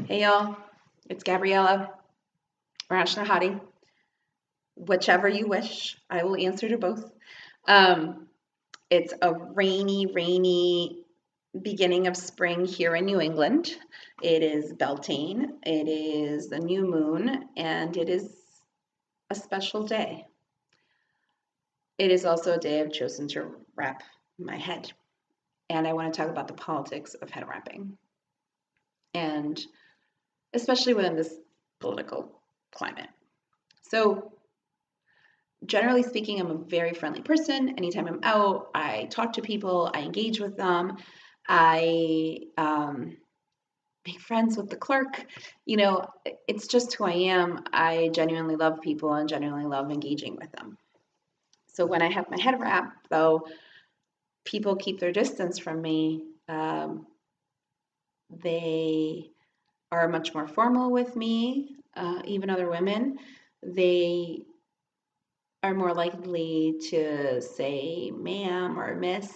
Hey y'all, it's Gabriella or Ashnahadi, whichever you wish. I will answer to both. Um, it's a rainy beginning of spring here in New England. It is Beltane, it is the new moon, and it is a special day. It is also a day I've chosen to wrap my head. And I want to talk about the politics of head wrapping, and especially within this political climate. So, generally speaking, I'm a very friendly person. Anytime I'm out, I talk to people, I engage with them, I make friends with the clerk. It's just who I am. I genuinely love people and genuinely love engaging with them. So when I have my head wrapped, though, people keep their distance from me. They are much more formal with me, even other women. They are more likely to say ma'am or miss.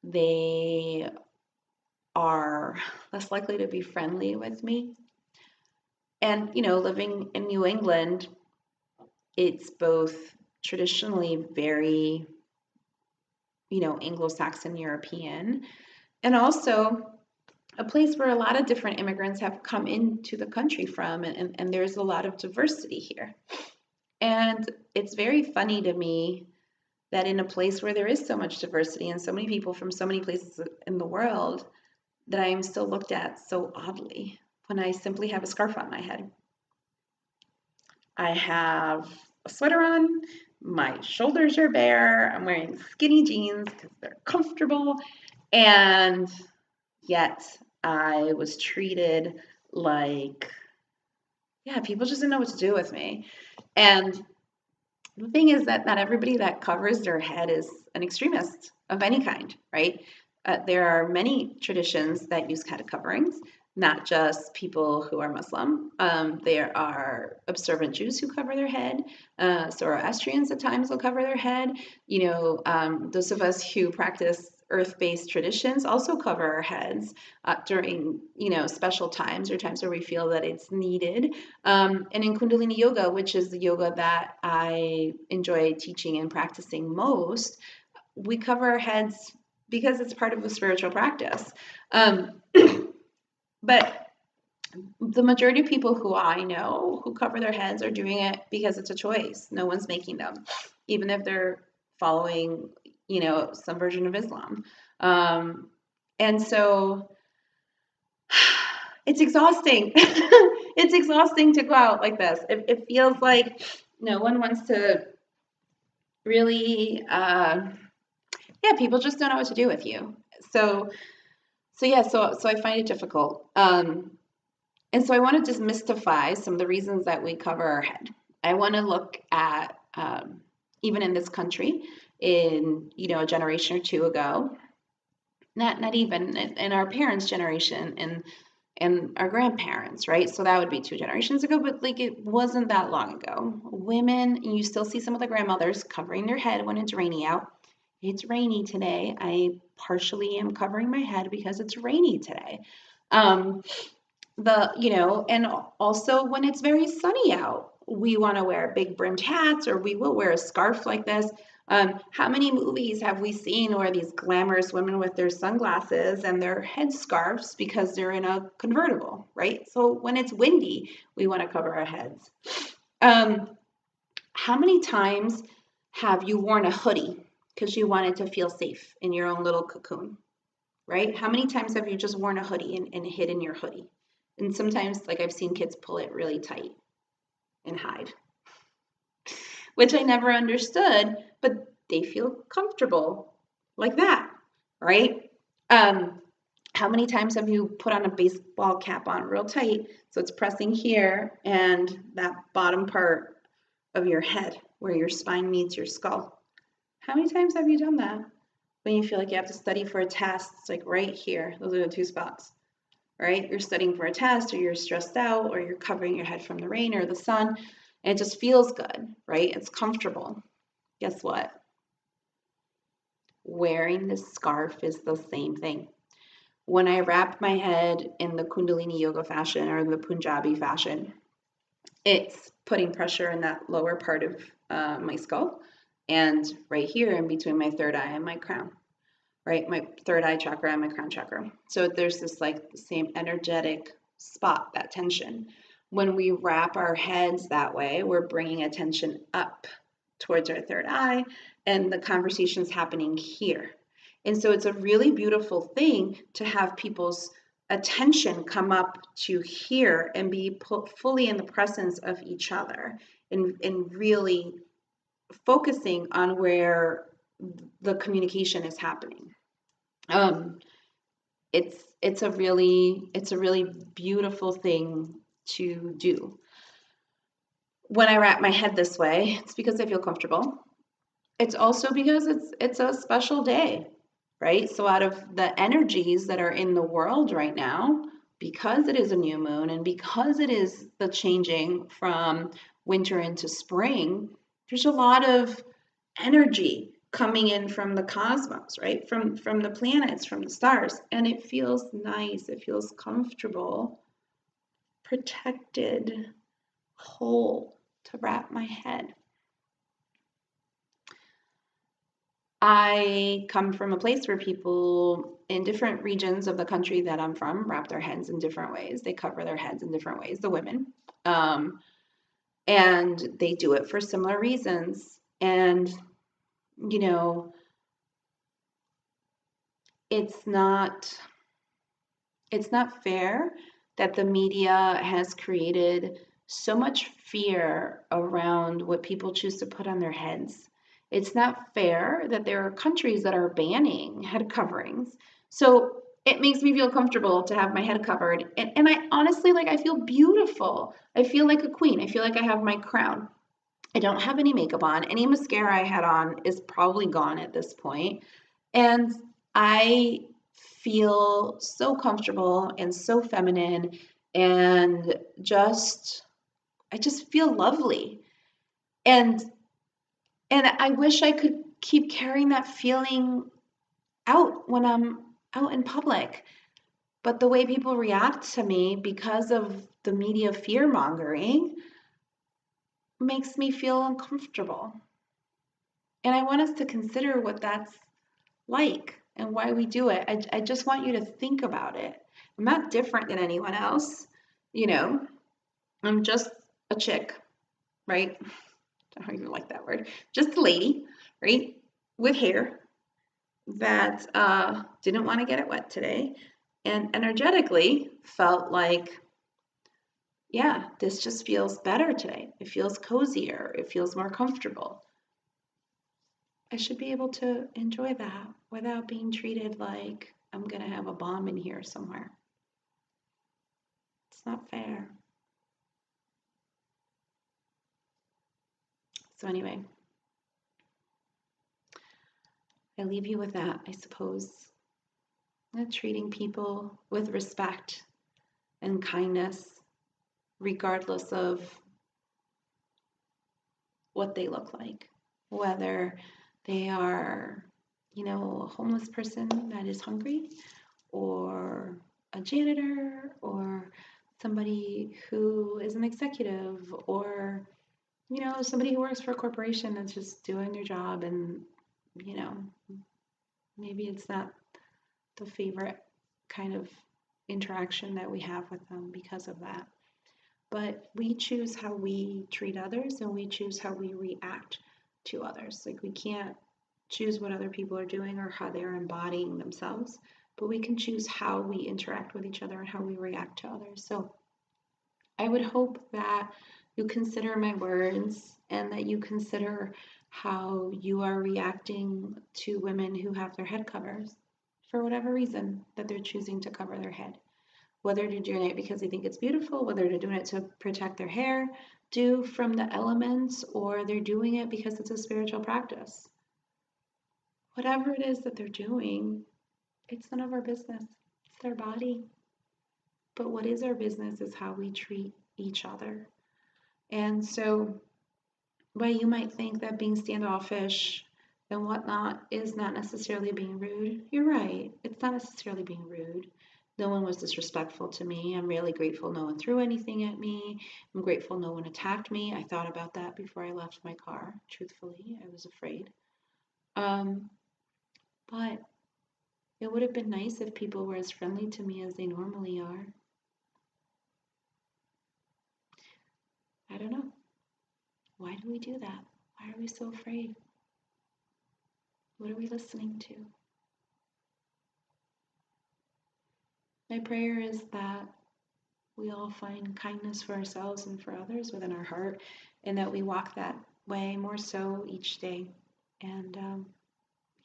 They are less likely to be friendly with me. And, living in New England, it's both traditionally very, Anglo-Saxon European, and also a place where a lot of different immigrants have come into the country from, and there's a lot of diversity here. And it's very funny to me that in a place where there is so much diversity and so many people from so many places in the world, that I am still looked at so oddly when I simply have a scarf on my head. I have a sweater on, my shoulders are bare, I'm wearing skinny jeans because they're comfortable, and yet I was treated like, people just didn't know what to do with me. And the thing is that not everybody that covers their head is an extremist of any kind, right? There are many traditions that use head coverings, not just people who are Muslim. There are observant Jews who cover their head. Zoroastrians at times will cover their head. Those of us who practice earth-based traditions also cover our heads during, special times or times where we feel that it's needed. And in Kundalini Yoga, which is the yoga that I enjoy teaching and practicing most, we cover our heads because it's part of the spiritual practice. But the majority of people who I know who cover their heads are doing it because it's a choice. No one's making them, even if they're following, some version of Islam. And so it's exhausting. It's exhausting to go out like this. It feels like no one wants to really, people just don't know what to do with you. So I find it difficult. And so I want to demystify some of the reasons that we cover our head. I want to look at, even in this country, in, a generation or two ago, not even in our parents' generation and our grandparents, right? So that would be 2 generations ago, but like it wasn't that long ago. Women, you still see some of the grandmothers covering their head when it's rainy out. It's rainy today. I partially am covering my head because it's rainy today. And also when it's very sunny out, we want to wear big brimmed hats, or we will wear a scarf like this. How many movies have we seen where these glamorous women with their sunglasses and their head scarves because they're in a convertible, right? So when it's windy, we want to cover our heads. How many times have you worn a hoodie because you wanted to feel safe in your own little cocoon, right? How many times have you just worn a hoodie and hid in your hoodie? And sometimes, like, I've seen kids pull it really tight and hide, which I never understood, but they feel comfortable like that, right? How many times have you put on a baseball cap on real tight so it's pressing here and that bottom part of your head where your spine meets your skull? How many times have you done that when you feel like you have to study for a test? It's like right here. Those are the 2 spots, right? You're studying for a test, or you're stressed out, or you're covering your head from the rain or the sun, and it just feels good, right? It's comfortable. Guess what? Wearing this scarf is the same thing. when I wrap my head in the Kundalini yoga fashion or the Punjabi fashion, it's putting pressure in that lower part of my skull and right here in between my third eye and my crown, right? My third eye chakra and my crown chakra. So there's this like the same energetic spot, that tension. When we wrap our heads that way, we're bringing attention up towards our third eye, and the conversation's happening here. And so it's a really beautiful thing to have people's attention come up to here and be put fully in the presence of each other and really focusing on where the communication is happening. It's a really beautiful thing to do. When I wrap my head this way, it's because I feel comfortable. It's also because it's a special day, right? So out of the energies that are in the world right now, because it is a new moon and because it is the changing from winter into spring, there's a lot of energy coming in from the cosmos, right? From the planets, from the stars, and it feels nice, it feels comfortable, protected, whole to wrap my head. I come from a place where people in different regions of the country that I'm from wrap their heads in different ways. They cover their heads in different ways, the women. And they do it for similar reasons. And, you know, it's not fair that the media has created so much fear around what people choose to put on their heads. It's not fair that there are countries that are banning head coverings. So it makes me feel comfortable to have my head covered. And I honestly, like, I feel beautiful. I feel like a queen. I feel like I have my crown. I don't have any makeup on. Any mascara I had on is probably gone at this point. And I feel so comfortable and so feminine and I just feel lovely. And I wish I could keep carrying that feeling out when I'm out in public. But the way people react to me because of the media fear mongering makes me feel uncomfortable. And I want us to consider what that's like and why we do it. I just want you to think about it. I'm not different than anyone else. You know, I'm just a chick, right? I don't even like that word. Just a lady, right? With hair that didn't want to get it wet today and energetically felt like, yeah, this just feels better today. It feels cozier. It feels more comfortable. I should be able to enjoy that without being treated like I'm going to have a bomb in here somewhere. It's not fair. So anyway, I leave you with that, I suppose. Treating people with respect and kindness, regardless of what they look like, whether they are, you know, a homeless person that is hungry, or a janitor, or somebody who is an executive, or, you know, somebody who works for a corporation that's just doing their job and, you know, maybe it's not the favorite kind of interaction that we have with them because of that. But we choose how we treat others and we choose how we react to others. Like, we can't choose what other people are doing or how they're embodying themselves, but we can choose how we interact with each other and how we react to others. So I would hope that you consider my words and that you consider how you are reacting to women who have their head covers for whatever reason that they're choosing to cover their head. Whether they're doing it because they think it's beautiful, whether they're doing it to protect their hair, due from the elements, or they're doing it because it's a spiritual practice. Whatever it is that they're doing, it's none of our business. It's their body. But what is our business is how we treat each other. And so, while you might think that being standoffish and whatnot is not necessarily being rude. You're right. It's not necessarily being rude. No one was disrespectful to me. I'm really grateful no one threw anything at me. I'm grateful no one attacked me. I thought about that before I left my car. Truthfully, I was afraid. Um, but it would have been nice if people were as friendly to me as they normally are. I don't know. Why do we do that? Why are we so afraid? What are we listening to? My prayer is that we all find kindness for ourselves and for others within our heart, and that we walk that way more so each day. And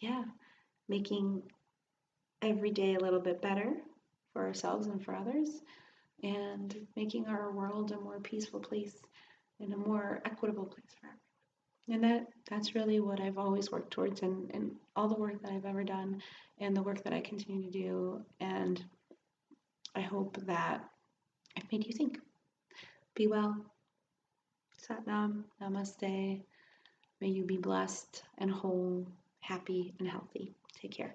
yeah, making every day a little bit better for ourselves and for others, and making our world a more peaceful place and a more equitable place for everyone. And that's really what I've always worked towards, and all the work that I've ever done and the work that I continue to do. And I hope that I've made you think. Be well. SatNam. Namaste. May you be blessed and whole, happy and healthy. Take care.